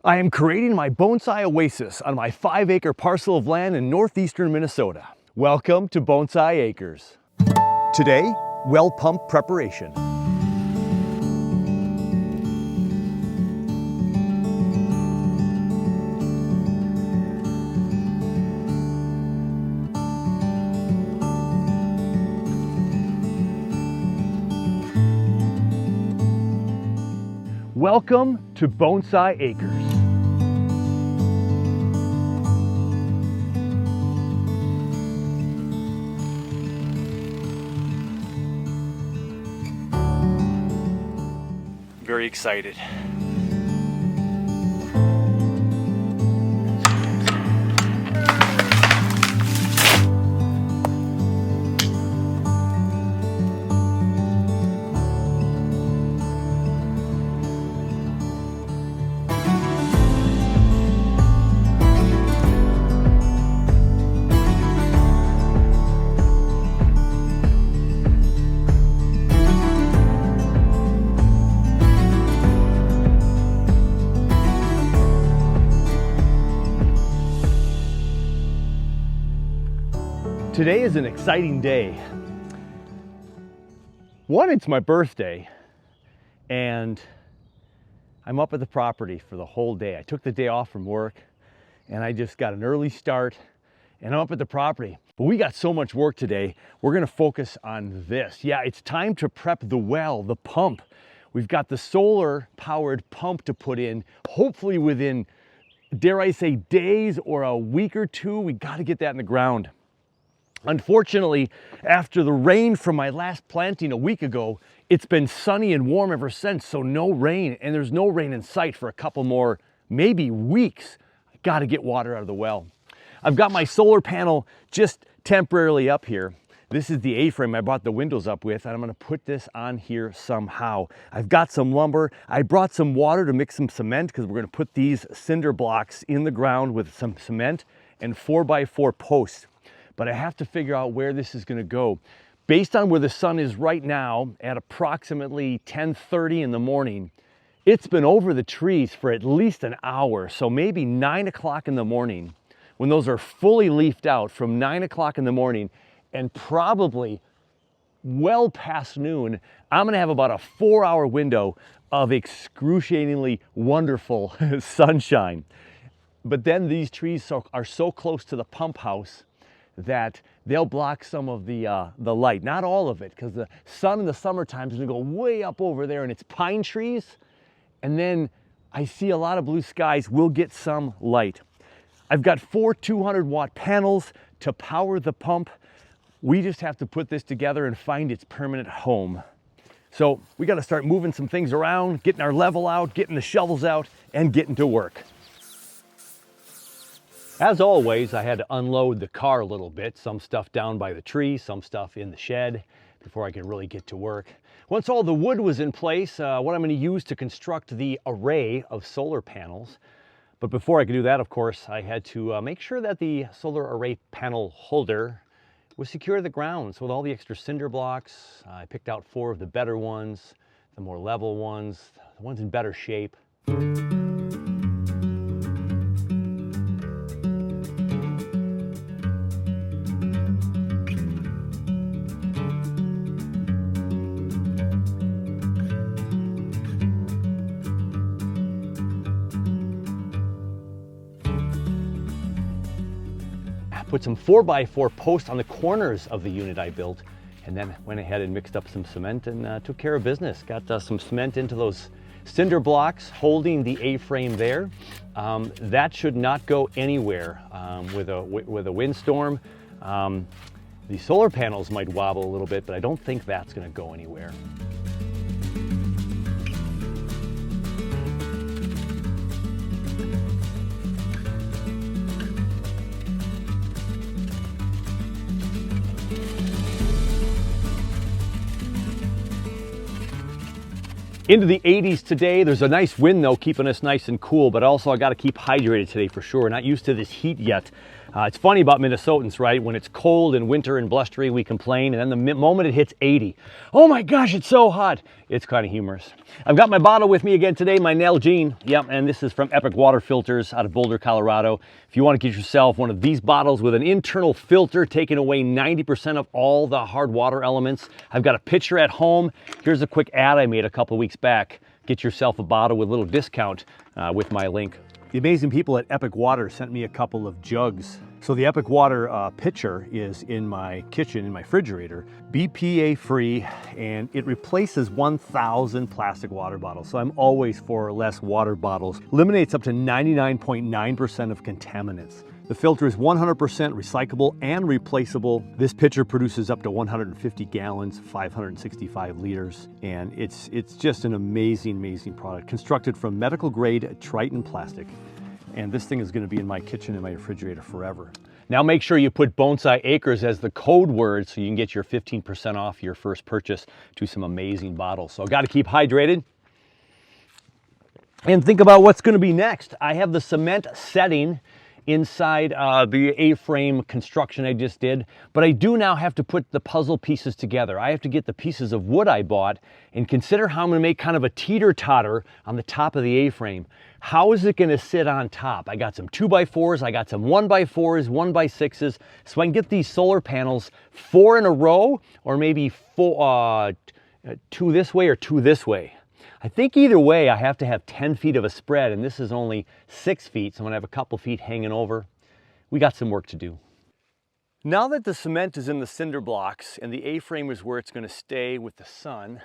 I am creating my bonsai oasis on my 5-acre parcel of land in northeastern Minnesota. Welcome to Bonsai Acres. Today, well pump preparation. Welcome to Bonsai Acres. Very excited. Today is an exciting day. One, it's my birthday, and I'm up at the property for the whole day. I took the day off from work, and I just got an early start, and I'm up at the property. But we got so much work today, we're gonna focus on this. Yeah, it's time to prep the well, the pump. We've got the solar-powered pump to put in, hopefully within, dare I say, days or a week or two. We gotta get that in the ground. Unfortunately, after the rain from my last planting a week ago, it's been sunny and warm ever since, so no rain, and there's no rain in sight for a couple more, maybe weeks. I gotta get water out of the well. I've got my solar panel just temporarily up here. This is the A-frame I brought the windows up with, and I'm gonna put this on here somehow. I've got some lumber. I brought some water to mix some cement because we're gonna put these cinder blocks in the ground with some cement and 4x4 posts. But I have to figure out where this is gonna go. Based on where the sun is right now at approximately 10:30 in the morning, it's been over the trees for at least an hour. So maybe 9 o'clock in the morning, when those are fully leafed out, from 9 o'clock in the morning and probably well past noon, I'm gonna have about a 4-hour window of excruciatingly wonderful sunshine. But then these trees are so close to the pump house that they'll block some of the light. Not all of it, because the sun in the summertime is gonna go way up over there and it's pine trees. And then I see a lot of blue skies. We'll get some light. I've got 4 200-watt panels to power the pump. We just have to put this together and find its permanent home. So we gotta start moving some things around, getting our level out, getting the shovels out, and getting to work. As always, I had to unload the car a little bit, some stuff down by the tree, some stuff in the shed, before I could really get to work. Once all the wood was in place, what I'm going to use to construct the array of solar panels. But before I could do that, of course, I had to make sure that the solar array panel holder was secure to the ground. So with all the extra cinder blocks, I picked out 4 of the better ones, the more level ones, the ones in better shape. Put some 4x4 posts on the corners of the unit I built, and then went ahead and mixed up some cement and took care of business. Got some cement into those cinder blocks holding the A-frame there. That should not go anywhere with a windstorm. The solar panels might wobble a little bit, but I don't think that's going to go anywhere. Into the 80s today. There's a nice wind though, keeping us nice and cool, but also I got to keep hydrated today for sure. Not used to this heat yet. It's funny about Minnesotans, right? When it's cold and winter and blustery, we complain, and then the moment it hits 80, oh my gosh, it's so hot. It's kind of humorous. I've got my bottle with me again today, my Nalgene. Yep, and this is from Epic Water Filters out of Boulder, Colorado. If you want to get yourself one of these bottles with an internal filter taking away 90% of all the hard water elements, I've got a pitcher at home. Here's a quick ad I made a couple weeks back. Get yourself a bottle with a little discount with my link. The amazing people at Epic Water sent me a couple of jugs. So the Epic Water pitcher is in my kitchen, in my refrigerator, BPA free, and it replaces 1,000 plastic water bottles. So I'm always for less water bottles. Eliminates up to 99.9% of contaminants. The filter is 100% recyclable and replaceable. This pitcher produces up to 150 gallons, 565 liters, and it's just an amazing, amazing product. Constructed from medical grade Triton plastic. And this thing is gonna be in my kitchen and my refrigerator forever. Now make sure you put Bonsai Acres as the code word so you can get your 15% off your first purchase to some amazing bottles. So gotta keep hydrated. And think about what's gonna be next. I have the cement setting inside the A-frame construction I just did, but I do now have to put the puzzle pieces together. I have to get the pieces of wood I bought and consider how I'm gonna make kind of a teeter-totter on the top of the A-frame. How is it gonna sit on top? I got some 2x4s, I got some 1x4s, 1x6s, so I can get these solar panels 4 in a row, or maybe 2 this way or 2 this way. I think either way, I have to have 10 feet of a spread, and this is only 6 feet, so I'm gonna have a couple feet hanging over. We got some work to do. Now that the cement is in the cinder blocks and the A-frame is where it's gonna stay with the sun,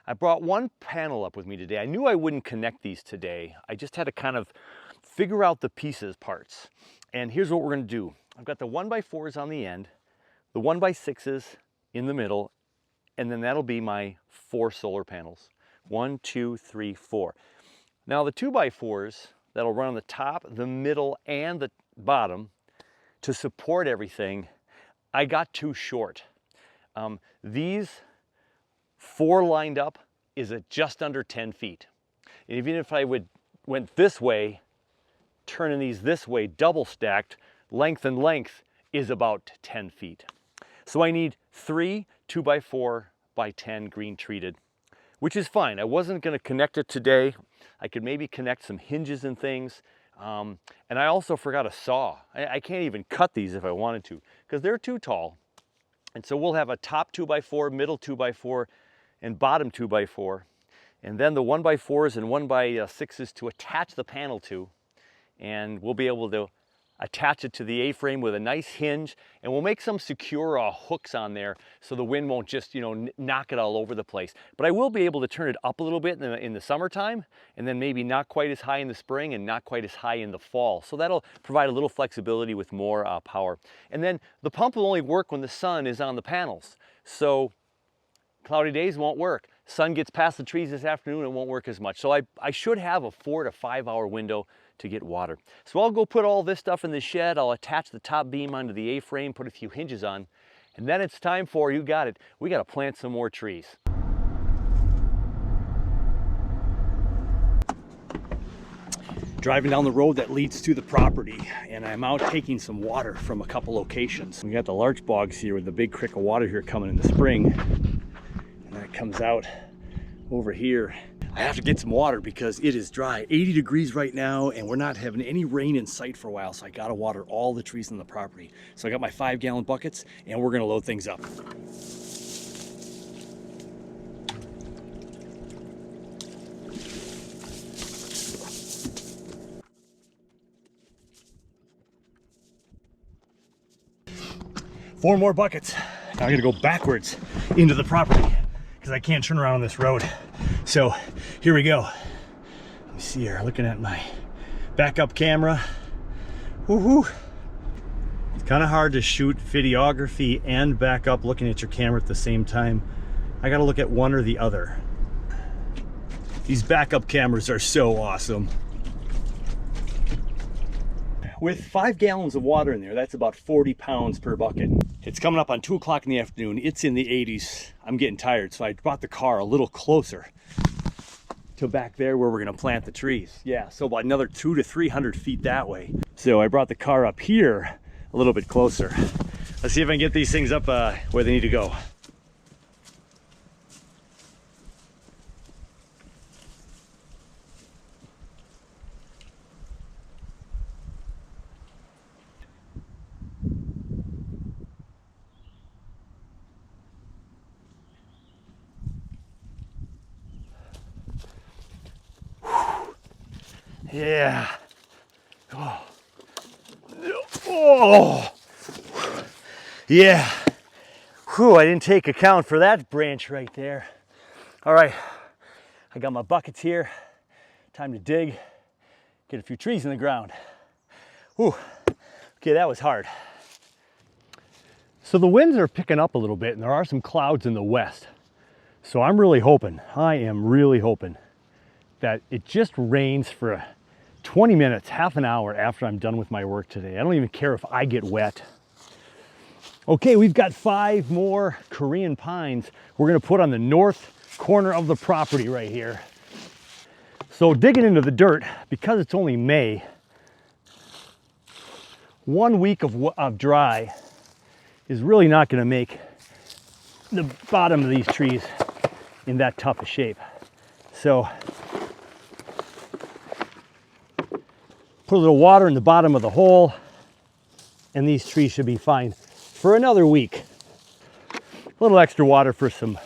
I brought one panel up with me today. I knew I wouldn't connect these today. I just had to kind of figure out the pieces parts. And here's what we're gonna do. I've got the 1x4s on the end, the 1x6s in the middle, and then that'll be my 4 solar panels. 1, 2, 3, 4. Now the 2x4s that'll run on the top, the middle, and the bottom to support everything, I got too short. These 4 lined up is at just under 10 feet. And even if I went this way, turning these this way, double stacked, length and length is about 10 feet. So I need 3 2x4 by 10 green treated, which is fine. I wasn't gonna connect it today. I could maybe connect some hinges and things. And I also forgot a saw. I can't even cut these if I wanted to, because they're too tall. And so we'll have a top 2x4, middle 2x4, and bottom 2x4. And then the 1x4s and 1x6s to attach the panel to. And we'll be able to attach it to the A-frame with a nice hinge, and we'll make some secure hooks on there so the wind won't just, knock it all over the place. But I will be able to turn it up a little bit in the summertime, and then maybe not quite as high in the spring and not quite as high in the fall. So that'll provide a little flexibility with more power. And then the pump will only work when the sun is on the panels. So cloudy days won't work. Sun gets past the trees this afternoon, it won't work as much. So I should have a 4 to 5 hour window to get water. So I'll go put all this stuff in the shed. I'll attach the top beam onto the A-frame, put a few hinges on, and then it's time for, you got it, we got to plant some more trees. Driving down the road that leads to the property, and I'm out taking some water from a couple locations. We got the larch bogs here with the big creek of water here coming in the spring, and that comes out over here. I have to get some water because it is dry, 80 degrees right now, and we're not having any rain in sight for a while, so I gotta water all the trees on the property. So I got my 5-gallon buckets, and we're gonna load things up. Four more buckets. Now I'm gonna go backwards into the property because I can't turn around on this road. So here we go. Let me see here, looking at my backup camera. Woohoo! It's kind of hard to shoot videography and backup looking at your camera at the same time. I gotta look at one or the other. These backup cameras are so awesome. With 5 gallons of water in there, that's about 40 pounds per bucket. It's coming up on 2 o'clock in the afternoon. It's in the 80s. I'm getting tired, so I brought the car a little closer to back there where we're gonna plant the trees. Yeah, so about another 200 to 300 feet that way. So I brought the car up here a little bit closer. Let's see if I can get these things up where they need to go. Yeah. Oh. Oh. Yeah. Whew, I didn't take account for that branch right there. All right, I got my buckets here. Time to dig, get a few trees in the ground. Whew. Okay, that was hard. So the winds are picking up a little bit and there are some clouds in the west. So I am really hoping that it just rains for 20 minutes, half an hour after I'm done with my work today. I don't even care if I get wet. Okay, we've got 5 more Korean pines we're gonna put on the north corner of the property right here. So digging into the dirt, because it's only May, 1 week of dry is really not gonna make the bottom of these trees in that tough a shape. So put a little water in the bottom of the hole and these trees should be fine for another week. A little extra water for some,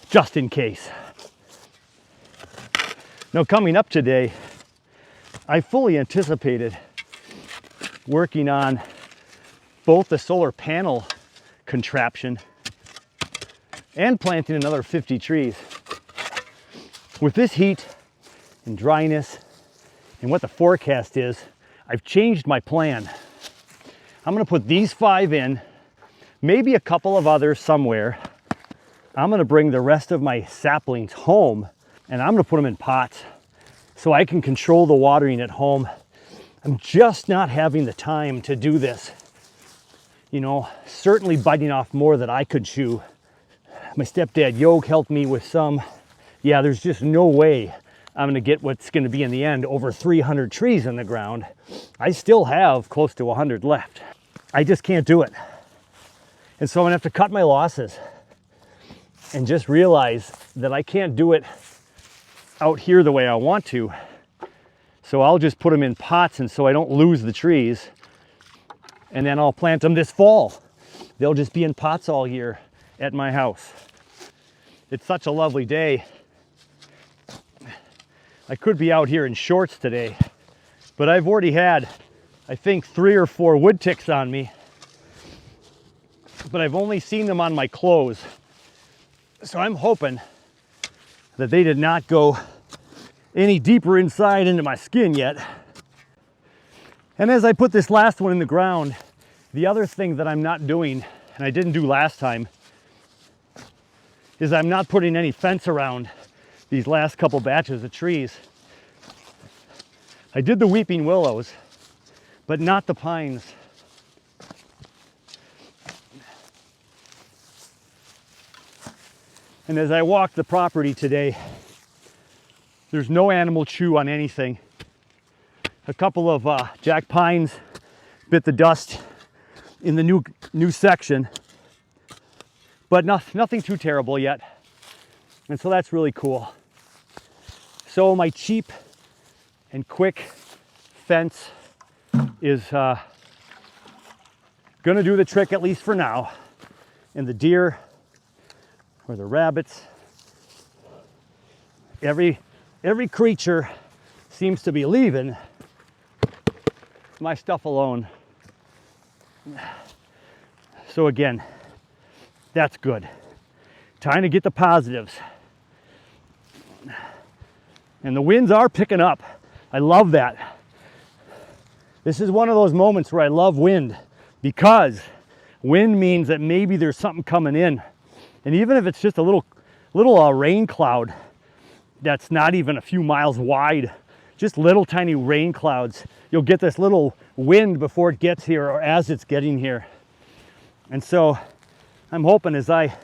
just in case. Now coming up today, I fully anticipated working on both the solar panel contraption and planting another 50 trees. With this heat and dryness and what the forecast is, I've changed my plan. I'm gonna put these 5 in, maybe a couple of others somewhere. I'm gonna bring the rest of my saplings home and I'm gonna put them in pots so I can control the watering at home. I'm just not having the time to do this. You know, certainly biting off more than I could chew. My stepdad Yoke helped me with some. Yeah, there's just no way I'm gonna get what's gonna be in the end over 300 trees in the ground. I still have close to 100 left. I just can't do it. And so I'm gonna have to cut my losses and just realize that I can't do it out here the way I want to. So I'll just put them in pots and so I don't lose the trees. And then I'll plant them this fall. They'll just be in pots all year at my house. It's such a lovely day. I could be out here in shorts today, but I've already had, I think, 3 or 4 wood ticks on me, but I've only seen them on my clothes. So I'm hoping that they did not go any deeper inside into my skin yet. And as I put this last one in the ground, the other thing that I'm not doing, and I didn't do last time, is I'm not putting any fence around these last couple batches of trees. I did the weeping willows, but not the pines. And as I walk the property today, there's no animal chew on anything. A couple of jack pines bit the dust in the new section, but nothing too terrible yet. And so that's really cool. So my cheap and quick fence is gonna do the trick, at least for now. And the deer or the rabbits, every creature seems to be leaving my stuff alone. So again, that's good. Time to get the positives. And the winds are picking up. I love that. This is one of those moments where I love wind, because wind means that maybe there's something coming in. And even if it's just a little rain cloud that's not even a few miles wide, just little tiny rain clouds, you'll get this little wind before it gets here or as it's getting here. And so I'm hoping as I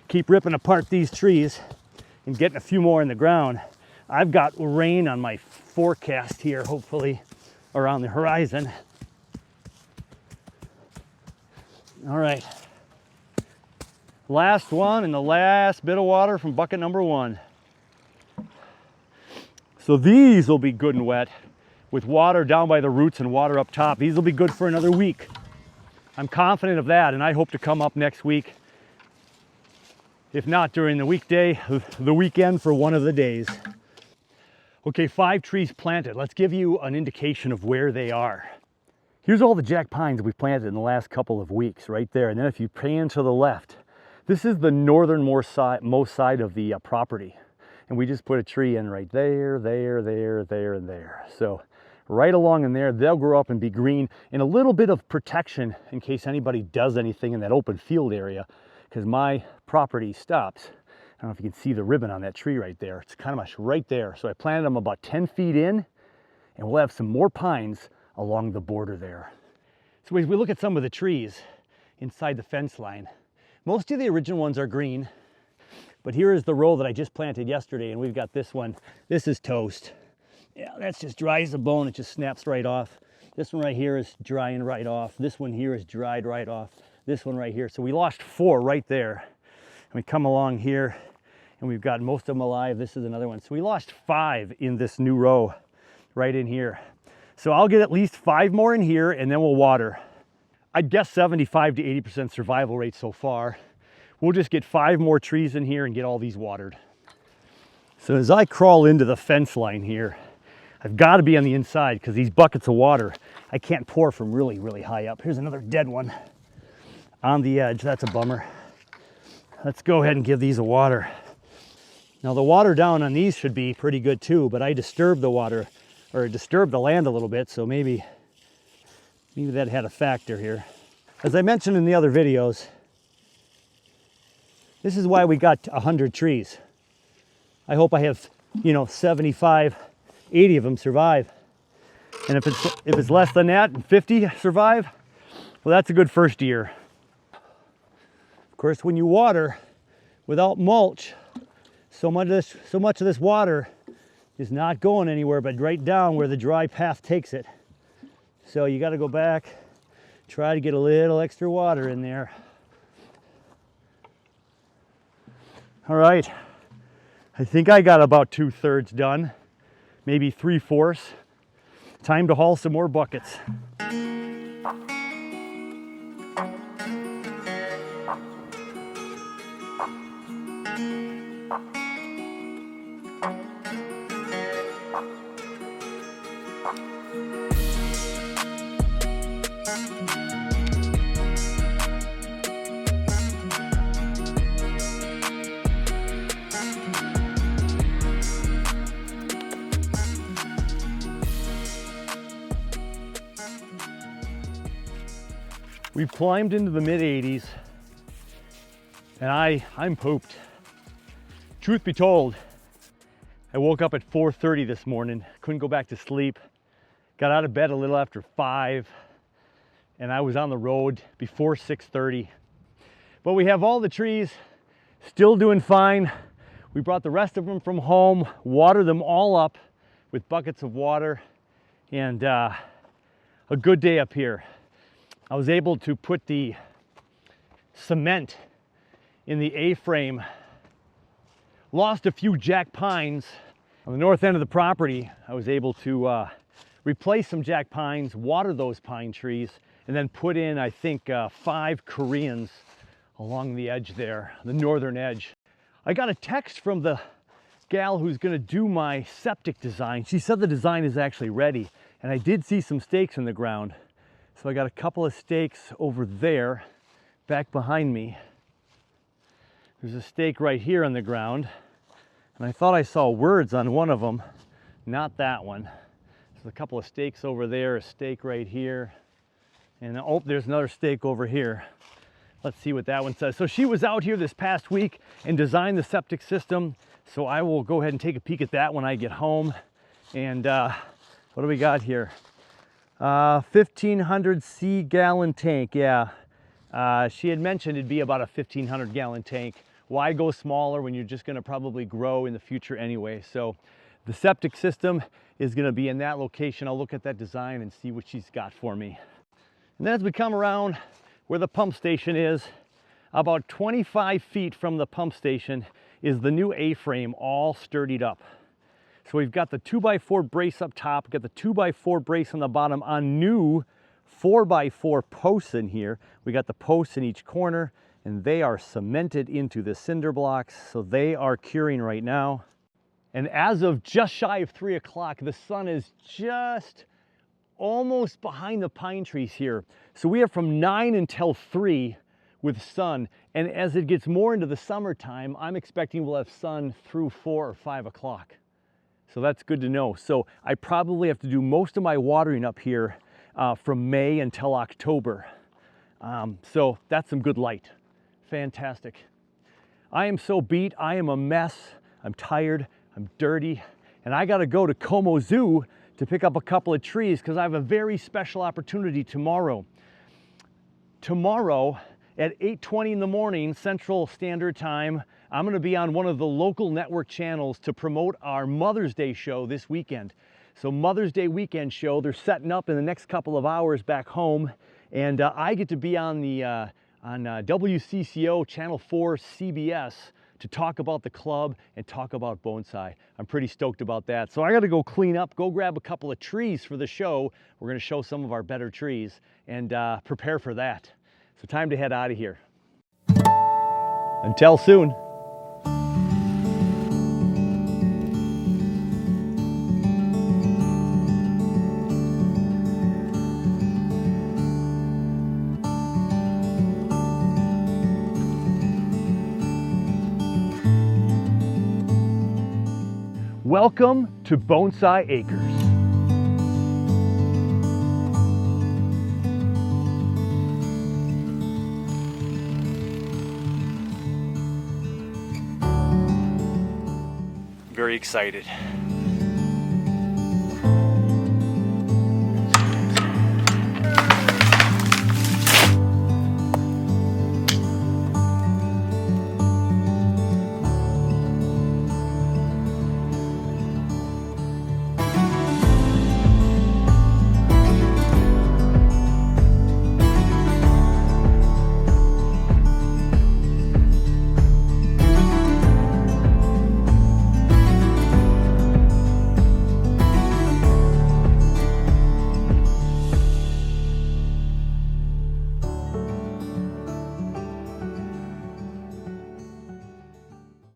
keep ripping apart these trees and getting a few more in the ground, I've got rain on my forecast here, hopefully around the horizon. All right. Last one and the last bit of water from bucket number 1. So these will be good and wet with water down by the roots and water up top. These will be good for another week. I'm confident of that, and I hope to come up next week. If not during the weekday, the weekend for one of the days. Okay, 5 trees planted. Let's give you an indication of where they are. Here's all the jack pines we've planted in the last couple of weeks right there. And then if you pan to the left, this is the northernmost side of the property. And we just put a tree in right there, there, and there. So right along in there, they'll grow up and be green, and a little bit of protection in case anybody does anything in that open field area, because my property stops. I don't know if you can see the ribbon on that tree right there. It's kind of much right there. So I planted them about 10 feet in, and we'll have some more pines along the border there. So as we look at some of the trees inside the fence line, most of the original ones are green, but here is the row that I just planted yesterday, and we've got this one. This is toast. Yeah, that's just dry as a bone. It just snaps right off. This one right here is drying right off. This one here is dried right off. This one right here. So we lost 4 right there. And we come along here, and we've got most of them alive. This is another one. So we lost 5 in this new row right in here. So I'll get at least 5 more in here, and then we'll water. I'd guess 75 to 80% survival rate so far. We'll just get 5 more trees in here and get all these watered. So as I crawl into the fence line here, I've got to be on the inside because these buckets of water, I can't pour from really, really high up. Here's another dead one on the edge. That's a bummer. Let's go ahead and give these a water. Now the water down on these should be pretty good too, but I disturbed the water, or disturbed the land a little bit, so maybe that had a factor here. As I mentioned in the other videos, this is why we got 100 trees. I hope I have, 75, 80 of them survive. And if it's less than that and 50 survive, well, that's a good first year. Of course, when you water without mulch, so much of this water is not going anywhere but right down where the dry path takes it. So you got to go back, try to get a little extra water in there. All right, I think I got about 2/3 done, maybe 3/4. Time to haul some more buckets. We've climbed into the mid-80s, and I'm pooped. Truth be told, I woke up at 4:30 this morning, couldn't go back to sleep, got out of bed a little after 5, and I was on the road before 6:30. But we have all the trees still doing fine. We brought the rest of them from home, watered them all up with buckets of water, and a good day up here. I was able to put the cement in the A-frame. Lost a few jack pines on the north end of the property. I was able to replace some jack pines, water those pine trees, and then put in, I think, 5 Koreans along the edge there, the northern edge. I got a text from the gal who's gonna do my septic design. She said the design is actually ready, and I did see some stakes in the ground. So I got a couple of stakes over there, back behind me. There's a stake right here on the ground, and I thought I saw words on one of them, not that one. There's a couple of stakes over there, a stake right here, and oh, there's another stake over here. Let's see what that one says. So she was out here this past week and designed the septic system, so I will go ahead and take a peek at that when I get home. And what do we got here? 1,500 gallon tank, yeah. She had mentioned it'd be about a 1,500 gallon tank. Why go smaller when you're just gonna probably grow in the future anyway? So The septic system is going to be in that location. I'll look at that design and see what she's got for me. And then as we come around where the pump station is, about 25 feet from the pump station is the new A-frame all sturdied up. So we've got the 2x4 brace up top, we've got the 2x4 brace on the bottom on new 4x4 posts in here. We got the posts in each corner and they are cemented into the cinder blocks. So they are curing right now. And as of just shy of 3 o'clock, the sun is just almost behind the pine trees here. So we have from 9 until 3 with sun. And as it gets more into the summertime, I'm expecting we'll have sun through 4 or 5 o'clock. So that's good to know. So I probably have to do most of my watering up here from May until October. So that's some good light. Fantastic. I am so beat. I am a mess. I'm tired. I'm dirty. And I got to go to Como Zoo to pick up a couple of trees because I have a very special opportunity tomorrow. Tomorrow at 8:20 in the morning, Central Standard Time, I'm going to be on one of the local network channels to promote our Mother's Day show this weekend. So Mother's Day weekend show, they're setting up in the next couple of hours back home. And I get to be on the WCCO Channel 4 CBS to talk about the club and talk about bonsai. I'm pretty stoked about that. So I got to go clean up, go grab a couple of trees for the show. We're going to show some of our better trees and prepare for that. So time to head out of here. Until soon. Welcome to Bonsai Acres. Very excited.